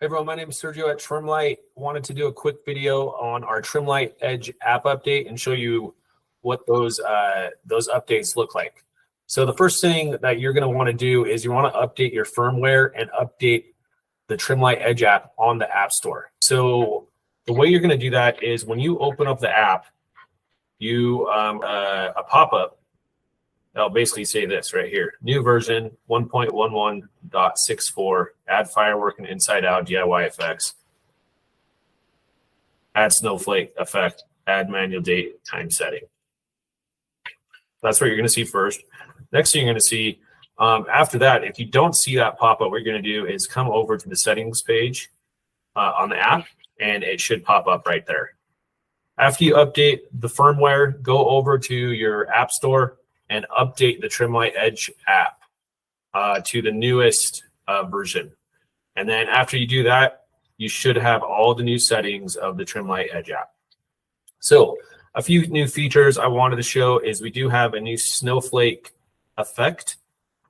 Hey everyone, my name is Sergio at Trimlight. Wanted to do a quick video on our Trimlight Edge app update and show you what those updates look like. So the first thing that you're going to want to do is you want to update your firmware and update the Trimlight Edge app on the App Store. So the way you're going to do that is when you open up the app, you a pop-up that'll basically say this right here: new version 1.11.64, add Firework and Inside Out DIY effects, add Snowflake effect, add manual date time setting. That's what you're going to see first. Next thing you're going to see, after that, if you don't see that pop-up, what you're going to do is come over to the settings page on the app, and it should pop up right there. After you update the firmware, go over to your App Store and update the Trimlight Edge app to the newest version. And then after you do that, you should have all the new settings of the Trimlight Edge app. So a few new features I wanted to show is we do have a new Snowflake effect.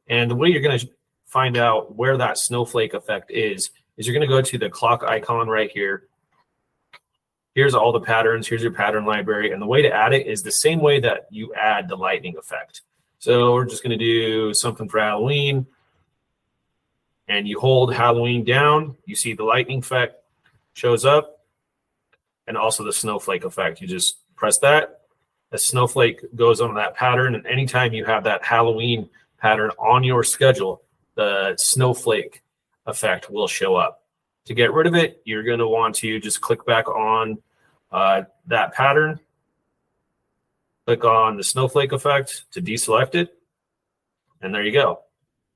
And the way you're going to find out where that Snowflake effect is you're going to go to the clock icon right here. Here's all the patterns. Here's your pattern library. And the way to add it is the same way that you add the lightning effect. So we're just going to do something for Halloween. And you hold Halloween down. You see the lightning effect shows up. And also the snowflake effect. You just press that. A snowflake goes on that pattern. And anytime you have that Halloween pattern on your schedule, the snowflake effect will show up. To get rid of it, you're going to want to just click back on that pattern. Click on the snowflake effect to deselect it. And there you go.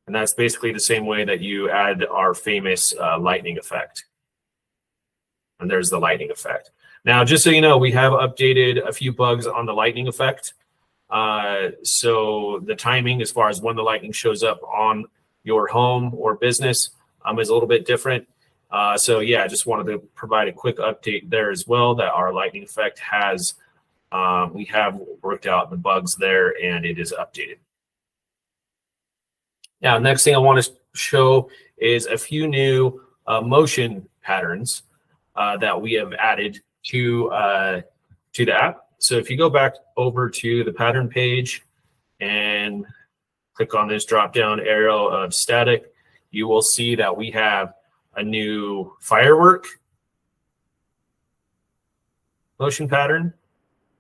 And that's basically the same way that you add our famous lightning effect. And there's the lightning effect. Now, just so you know, we have updated a few bugs on the lightning effect. So the timing as far as when the lightning shows up on your home or business is a little bit different. So yeah, I just wanted to provide a quick update there as well, that our lightning effect has, we have worked out the bugs there and it is updated. Now, next thing I want to show is a few new motion patterns that we have added to the app. So if you go back over to the pattern page and click on this drop-down arrow of static, you will see that we have a new firework motion pattern,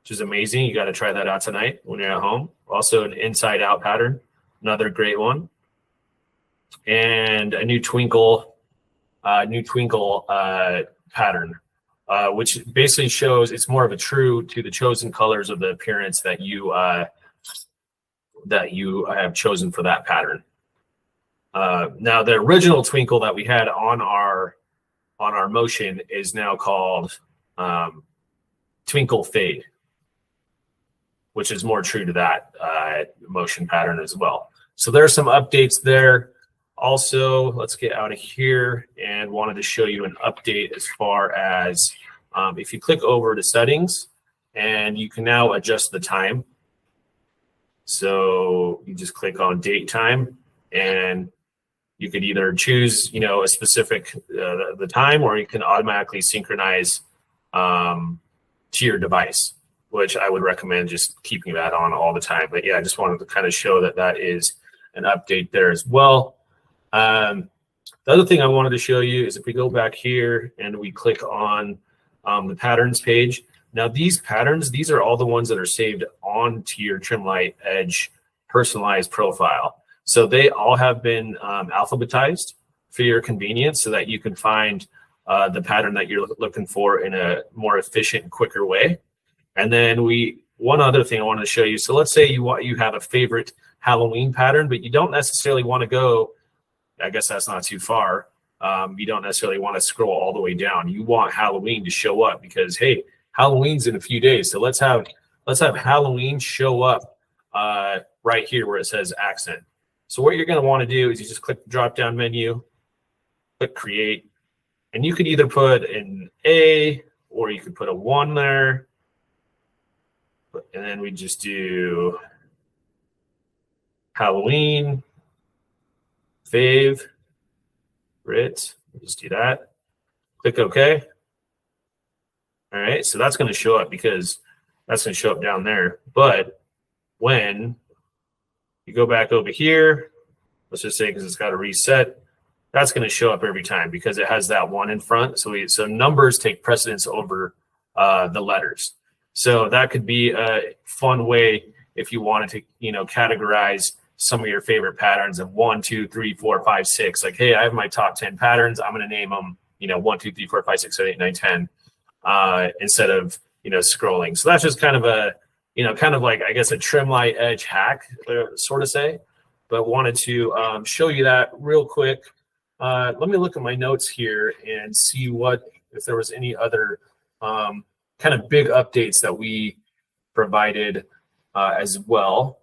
which is amazing. You got to try that out tonight when you're at home. Also an inside out pattern, another great one. And a new twinkle pattern, which basically shows it's more of a true to the chosen colors of the appearance that you have chosen for that pattern. Now, the original twinkle that we had on our motion is now called twinkle fade, which is more true to that motion pattern as well. So there are some updates there. Also, let's get out of here and wanted to show you an update as far as if you click over to settings, and you can now adjust the time. So you just click on date time, and you could either choose, a specific the time, or you can automatically synchronize to your device, which I would recommend just keeping that on all the time. But yeah, I just wanted to kind of show that that is an update there as well. The other thing I wanted to show you is if we go back here and we click on the patterns page. Now these patterns, these are all the ones that are saved onto your Trimlight Edge personalized profile. So they all have been alphabetized for your convenience so that you can find the pattern that you're looking for in a more efficient and quicker way. And then one other thing I wanted to show you. So let's say you have a favorite Halloween pattern, but you don't necessarily want to go, I guess that's not too far. You don't necessarily want to scroll all the way down. You want Halloween to show up because, hey, Halloween's in a few days. So let's have Halloween show up right here where it says accent. So what you're going to want to do is you just click the drop-down menu, click create, and you could either put an A or you could put a 1 there. And then we just do Halloween, favorite, we'll just do that. Click OK. All right, so that's going to show up because that's going to show up down there. But when you go back over here, let's just say because it's got to reset, that's going to show up every time because it has that 1 in front. So numbers take precedence over the letters. So that could be a fun way if you wanted to, categorize some of your favorite patterns of 1, 2, 3, 4, 5, 6. Like, hey, I have my top 10 patterns. I'm going to name them, 1, 2, 3, 4, 5, 6, 7, 8, 9, 10, instead of, scrolling. So that's just kind of a, kind of like, I guess, a Trimlight Edge hack, sort of say, but wanted to show you that real quick. Let me look at my notes here and see if there was any other kind of big updates that we provided as well.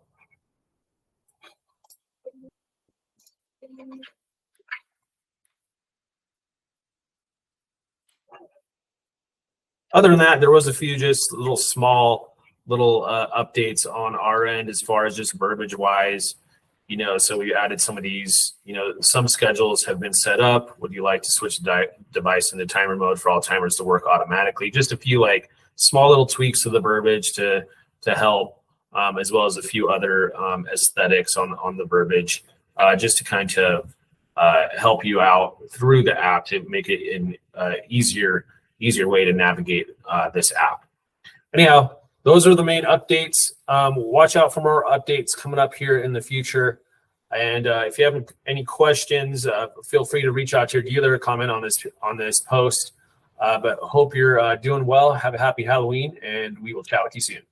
Other than that, there was a few just small updates on our end as far as just verbiage wise. So we added some of these, some schedules have been set up. Would you like to switch the device into timer mode for all timers to work automatically? Just a few small little tweaks to the verbiage to help, as well as a few other aesthetics on the verbiage, just to kind of help you out through the app to make it an easier way to navigate this app. Anyhow, those are the main updates. Watch out for more updates coming up here in the future. And if you have any questions, feel free to reach out to your dealer, comment on this post. But hope you're doing well. Have a happy Halloween, and we will chat with you soon.